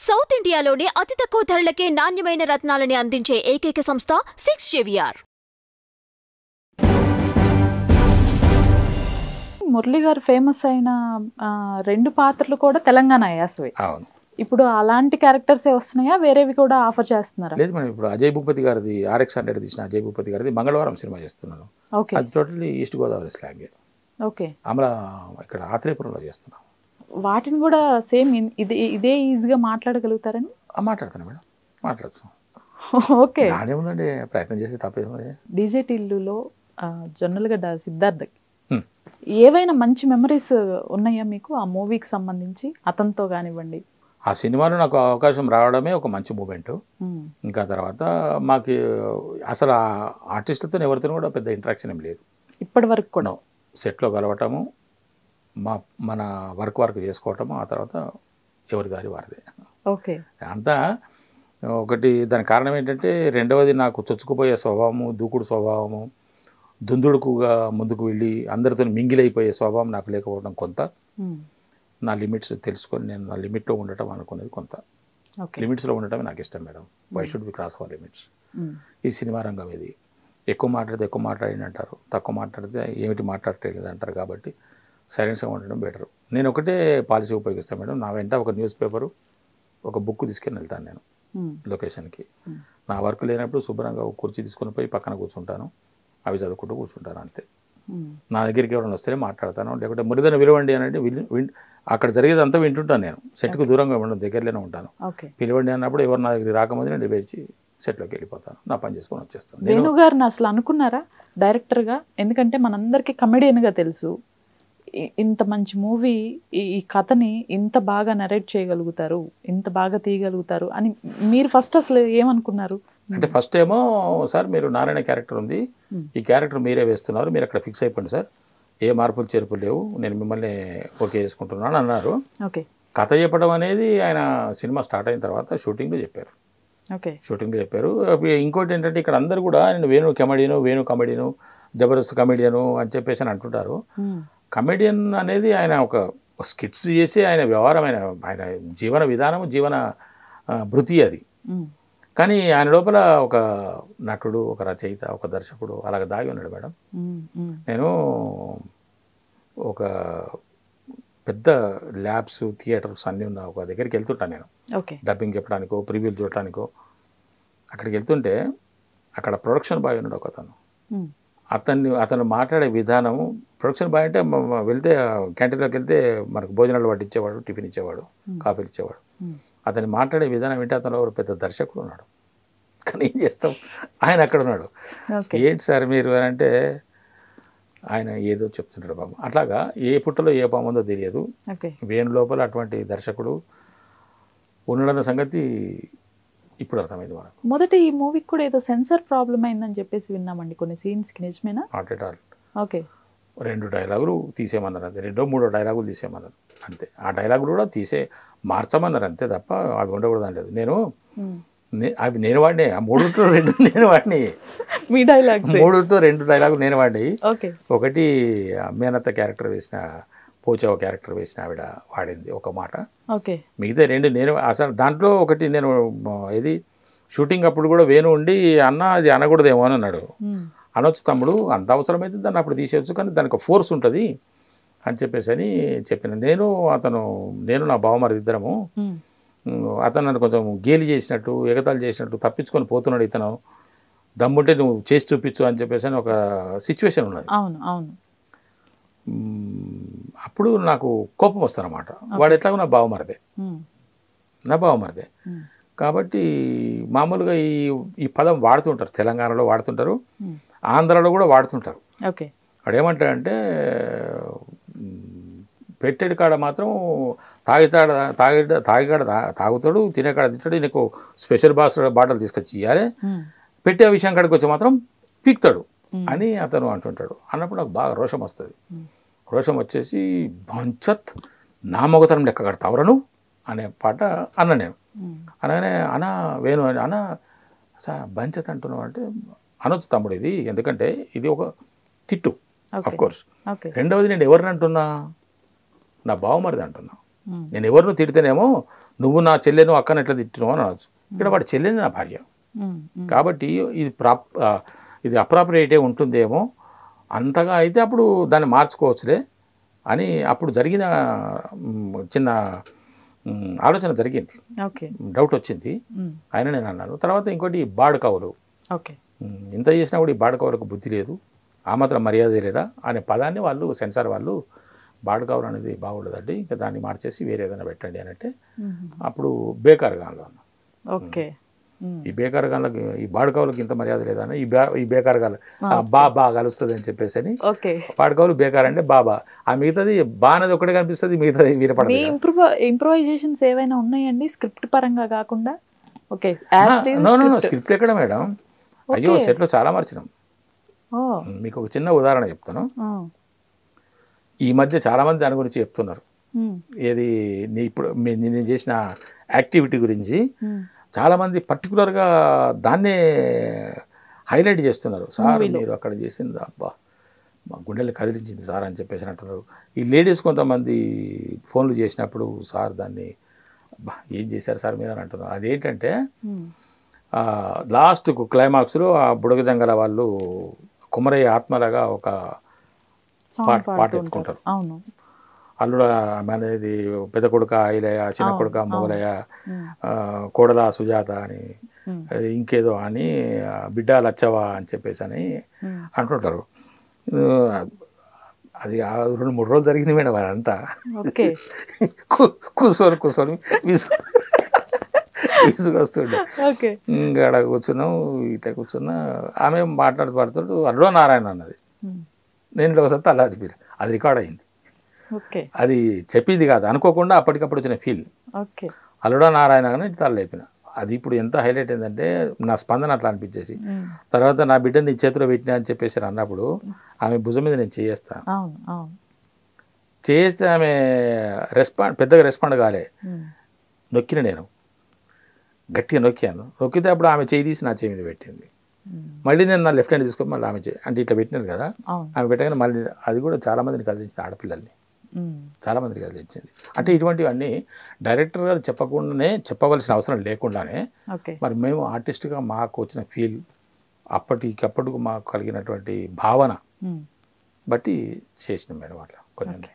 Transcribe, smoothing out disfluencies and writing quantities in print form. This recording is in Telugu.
సౌత్ ఇండియాలోనే అతి తక్కువ ధరలకే నాణ్యమైన రత్నాలని అందించే ఏకైక సంస్థ 6JVR. మురళి గారు ఫేమస్ అయిన 2 పాత్రలు కూడా తెలంగాణ యాసవే. అవును. ఇప్పుడు అలాంటి క్యారెక్టర్సే వస్తున్నాయా, వేరేవి కూడా ఆఫర్ చేస్తున్నారా? లేదు మేడం, ఇప్పుడు అజయ్ భూపతి గారిది RX100 తీసిన అజయ్ భూపతి గారిది మంగళవారం సినిమా చేస్తున్నాను. అది totally east Godavari slang. Okay. Amala ఇక్కడ ఆత్రేయపురంలో చేస్తున్నాం. వాటిని కూడా సేమ్ ఇదే ఈజీగా మాట్లాడగలుగుతారని మాట్లాడతాను మేడం, మాట్లాడచ్చు. ఓకే. అదేముందండి, ప్రయత్నం చేసి తప్పేముంది. డీజే టిల్లులో జొన్నలగడ్డ సిద్ధార్థకి ఏవైనా మంచి మెమరీస్ ఉన్నాయా మీకు ఆ మూవీకి సంబంధించి? అతనితో కానివ్వండి. ఆ సినిమాలో నాకు అవకాశం రావడమే ఒక మంచి మూమెంట్. ఇంకా తర్వాత మాకు అసలు ఆ ఆర్టిస్టులతో ఎవరితో కూడా పెద్ద ఇంటరాక్షన్ ఏం లేదు ఇప్పటి వరకు కూడా. సెట్లో కలవటము, మన వర్క్ చేసుకోవటము, ఆ తర్వాత ఎవరి దారి వారిదే. ఓకే. అంతా ఒకటి. దాని కారణం ఏంటంటే, రెండవది నాకు చొచ్చుకుపోయే స్వభావము, దూకుడు స్వభావము, దుందుడుకుగా ముందుకు వెళ్ళి అందరితో మింగిలైపోయే స్వభావం నాకు లేకపోవడం కొంత. నా లిమిట్స్ తెలుసుకొని నేను నా లిమిట్లో ఉండటం అనుకునేది కొంత. లిమిట్స్లో ఉండటమే నాకు ఇష్టం madam. Why should be cross our limits. ఈ సినిమా రంగం ఇది. ఎక్కువ మాట్లాడితే ఎక్కువ మాట్లాడిన అంటారు, తక్కువ మాట్లాడితే ఏమిటి మాట్లాడలేదు అంటారు. కాబట్టి సైలెన్స్గా ఉండడం బెటర్. నేను ఒకటే పాలసీ ఉపయోగిస్తాను మేడం. నా వెంట ఒక న్యూస్ పేపరు, ఒక బుక్ తీసుకొని వెళ్తాను నేను లొకేషన్కి. నా వర్క్ లేనప్పుడు శుభ్రంగా ఒక కుర్చీ తీసుకొని పోయి పక్కన కూర్చుంటాను, అవి చదువుకుంటూ కూర్చుంటాను, అంతే. నా దగ్గరికి ఎవరైనా వస్తేనే మాట్లాడతాను, లేకుంటే మురిదన విలువండి అని అంటే అక్కడ జరిగేది అంతా వింటుంటాను. నేను సెట్కు దూరంగా ఉండడం, దగ్గరలోనే ఉంటాను. పిలవండి అన్నప్పుడు ఎవరు నా దగ్గర రాకముందు నేను వేచి సెట్లోకి వెళ్ళిపోతాను, నా పని చేసుకొని వచ్చేస్తాను. వేణుగారిని అసలు అనుకున్నారా డైరెక్టర్గా? ఎందుకంటే మనందరికీ కమెడియన్గా తెలుసు. ఇంత మంచి మూవీ, ఈ కథని ఇంత బాగా నరేట్ చేయగలుగుతారు, ఇంత బాగా తీయగలుగుతారు అని మీరు ఫస్ట్ అసలు ఏమనుకున్నారు? అంటే ఫస్ట్ ఏమో, సార్ మీరు నారాయణ క్యారెక్టర్ ఉంది, ఈ క్యారెక్టర్ మీరే వేస్తున్నారు, మీరు అక్కడ ఫిక్స్ అయిపోండి సార్, ఏ మార్పులు చేర్పులు లేవు, నేను మిమ్మల్ని ఓకే చేసుకుంటున్నాను అన్నారు. ఓకే. కథ చెప్పడం అనేది ఆయన సినిమా స్టార్ట్ అయిన తర్వాత షూటింగ్లో చెప్పారు. ఓకే. షూటింగ్లో చెప్పారు. ఇంకోటి ఏంటంటే, ఇక్కడ అందరూ కూడా నేను వేణు కమెడియను, జబర్దస్త్ కమెడియను అని చెప్పేసి అని అంటుంటారు. కమెడియన్ అనేది ఆయన ఒక స్కిట్స్ చేసి ఆయన వ్యవహారం, ఆయన జీవన విధానం, జీవన భృతి అది. కానీ ఆయన లోపల ఒక నటుడు, ఒక రచయిత, ఒక దర్శకుడు అలాగ దాగి ఉన్నాడు మేడం. నేను ఒక పెద్ద ల్యాబ్స్, థియేటర్స్ అన్నీ ఉన్న ఒక దగ్గరికి వెళ్తుంటాను నేను. డబ్బింగ్ చెప్పడానికో, ప్రివ్యూలు చూడటానికో. అక్కడికి వెళ్తుంటే అక్కడ ప్రొడక్షన్ బాయ్ ఉన్నాడు ఒక అతను. అతను మాట్లాడే విధానము, ప్రొడక్షన్ బాయ్ అంటే వెళ్తే క్యాంటీన్లోకి వెళ్తే మనకు భోజనాలు పట్టించేవాడు, టిఫిన్ ఇచ్చేవాడు, కాఫీలు ఇచ్చేవాడు. అతను మాట్లాడే విధానం ఏంటి, అతను పెద్ద దర్శకుడు ఉన్నాడు. కానీ ఏం చేస్తాం, ఆయన అక్కడ ఉన్నాడు. ఏంటి సార్ మీరు అని అంటే, ఆయన ఏదో చెప్తుంటాడు బాబు. అట్లాగా ఏ పుట్టలో ఏ పాముందో తెలియదు. వేణు లోపల అటువంటి దర్శకుడు ఉండడన్న సంగతి ఇప్పుడు అర్థమైంది మనకు. మొదట ఈ మూవీకి కూడా ఏదో సెన్సార్ ప్రాబ్లం అయిందని చెప్పేసి విన్నామండి కొన్ని సీన్స్కి, నిజమేనా? Not at all. ఓకే. 2 డైలాగులు తీసేయమన్నారు అంతే, 2-3 డైలాగులు తీసేయమన్నారు అంతే. ఆ డైలాగులు కూడా మార్చమన్నారు అంతే తప్ప అవి ఉండకూడదని లేదు. అవి నేను వాడినే, ఆ 3 నేను వాడిని. మీ డైలాగ్ 2 డైలాగులు నేను వాడి. ఒకటి మేనత్త క్యారెక్టర్ వేసిన, పోచవ క్యారెక్టర్ వేసిన ఆవిడ వాడింది ఒక మాట. మిగతా 2 నేను. అసలు దాంట్లో ఒకటి నేను ఇది షూటింగ్ అప్పుడు కూడా వేణు ఉండి, అన్న అది అనకూడదేమో అని అన్నాడు. అనొచ్చు తమ్ముడు, అంత అవసరమైతే దాన్ని అప్పుడు తీసేయచ్చు, కానీ దానికి ఒక ఫోర్స్ ఉంటుంది అని చెప్పేసి అని చెప్పిన. నేను నా బావమరిది ఇద్దరము. అతను నన్ను కొంచెం గేలి చేసినట్టు, ఎగతాళి చేసినట్టు తప్పించుకొని పోతున్నాడు. ఇతను దమ్ముంటే నువ్వు చేసి చూపించు అని చెప్పేసి అని ఒక సిచ్యువేషన్ ఉన్నది. అప్పుడు నాకు కోపం వస్తుందన్నమాట. వాడు ఎట్లాగో నా బావమరిదే. కాబట్టి మామూలుగా ఈ పదం వాడుతుంటారు, తెలంగాణలో వాడుతుంటారు, ఆంధ్రాలో కూడా వాడుతుంటారు. వాడు ఏమంటాడంటే, పెట్టేడు కాడ మాత్రం తాగుతాడు, తినేకాడ తింటాడు, నీకు స్పెషల్ బాటలు తీసుకొచ్చి ఇవ్వాలి, పెట్టే విషయం కాడికి వచ్చి మాత్రం పీక్తాడు అని అతను అంటుంటాడు. అన్నప్పుడు నాకు బాగా రోషం వస్తుంది. రోషం వచ్చేసి, బంచత్ నా మొగతనం లెక్క కడతావురను అనే పాట అన్న నేను. అనగానే వేణు అన్న సార్ బంచత్ అంటున్నావు అంటే, అనొచ్చు తమ్ముడు ఇది, ఎందుకంటే ఇది ఒక తిట్టు అఫ్కోర్స్. రెండవది నేను ఎవరిని అంటున్నా, నా బావమరిది అంటున్నా. నేను ఎవరిని తిడితేనేమో నువ్వు నా చెల్లెను అక్కను ఎట్లా తిట్టినావు అని అనొచ్చు. ఇక్కడ వాడి చెల్లెని నా భార్య కాబట్టి ఇది అప్రాపరియేటే ఉంటుందేమో, అంతగా అయితే అప్పుడు దాన్ని మార్చుకోవచ్చులే అని అప్పుడు జరిగిన చిన్న ఆలోచన జరిగింది, డౌట్ వచ్చింది. ఆయన నేను అన్నాను. తర్వాత ఇంకోటి బాడుకవులు, ఇంత చేసినా కూడా ఈ బాడుకవులకు బుద్ధి లేదు, ఆ మాత్రం మర్యాద లేదా అనే పదాన్ని వాళ్ళు సెన్సార్ వాళ్ళు బాడుకవులు అనేది బాగుండదండి, ఇంకా దాన్ని మార్చేసి వేరే ఏదైనా పెట్టండి అని అంటే అప్పుడు బేకార్గాన్లో అన్నా. ఈ బేకార్గాన్లకు ఈ బాడుకవులకు ఇంత మర్యాద లేదని ఈ బేకార్గాలు బాబా కలుస్తుంది అని చెప్పేసి అని బాడుకవులు బేకార్ అంటే బాబా, ఆ మిగతాది బా అనేది ఒకటే కనిపిస్తుంది, మిగతాది వీరపడదు. ఇంప్రూవైజేషన్స్ ఏవైనా ఉన్నాయండి స్క్రిప్ట్ పరంగా కాకుండా? స్క్రిప్ట్ ఎక్కడ మేడం, అయ్యో సెట్లో చాలా మార్చినాం. మీకు ఒక చిన్న ఉదాహరణ చెప్తాను. ఈ మధ్య చాలామంది దాని గురించి చెప్తున్నారు, ఏది ఇప్పుడు నేను చేసిన యాక్టివిటీ గురించి చాలామంది పర్టికులర్గా దాన్నే హైలైట్ చేస్తున్నారు. సార్ మీరు అక్కడ చేసింది అబ్బా మా గుండెల్ని కదిలించింది సార్ అని చెప్పేసి అంటున్నారు. ఈ లేడీస్ కొంతమంది ఫోన్లు చేసినప్పుడు సార్ దాన్ని అబ్బా ఏం చేశారు సార్ మీరు అని అంటున్నారు. అదేంటంటే లాస్ట్కు క్లైమాక్స్లో ఆ బుడగ జంగల వాళ్ళు కుమరయ్య ఆత్మలాగా ఒక పాట ఎత్తుకుంటారు. అల్లుడ అనేది పెద్ద కొడుక ఐలయ్య, చిన్న కొడుక మొగలయ్య, కోడల సుజాత అని ఇంకేదో అని బిడ్డ లచ్చవా అని చెప్పేసి అని అంటుంటారు. అది 2-3 రోజులు జరిగింది మేడం. అదంతా కూర్చొని విసుగొస్తుండే. ఇంకా అక్కడ కూర్చున్నాం, ఇట్లా కూర్చున్నా ఆమె మాట్లాడుతూ అల్లుడ నారాయణ అన్నది. నేను ఒకసారి అలా అది రికార్డ్ అయింది. అది చెప్పింది కాదు, అనుకోకుండా అప్పటికప్పుడు వచ్చిన ఫీల్. అల్లుడా నారాయణ అని తలలేపిన. అది ఇప్పుడు ఎంత హైలైట్ అయిందంటే నా స్పందన అట్లా అనిపించేసి, తర్వాత నా బిడ్డని నీ చేతిలో పెట్టినా అని చెప్పేసి అన్నప్పుడు ఆమె భుజం మీద నేను చేస్తాను. చేస్తే ఆమె పెద్దగా రెస్పాండ్ కాలే. నొక్కిన, నేను గట్టిగా నొక్కితే అప్పుడు ఆమె చేయి తీసి నా చేయి మీద పెట్టింది. మళ్ళీ నేను నా లెఫ్ట్ హ్యాండ్ తీసుకొని మళ్ళీ ఆమె అంటే ఇట్లా పెట్టినాను కదా, ఆమె పెట్టగానే మళ్ళీ అది కూడా చాలా మందిని కదిలించింది, ఆడపిల్లల్ని చాలా మందిని కదిలించింది. అంటే ఇటువంటివన్నీ డైరెక్టర్ గారు చెప్పకుండానే, చెప్పవలసిన అవసరం లేకుండానే మరి మేము ఆర్టిస్ట్గా మాకు వచ్చిన ఫీల్, అప్పటికప్పుడు మాకు కలిగినటువంటి భావన బట్టి చేసినాం మేడం అట్లా కొన్ని.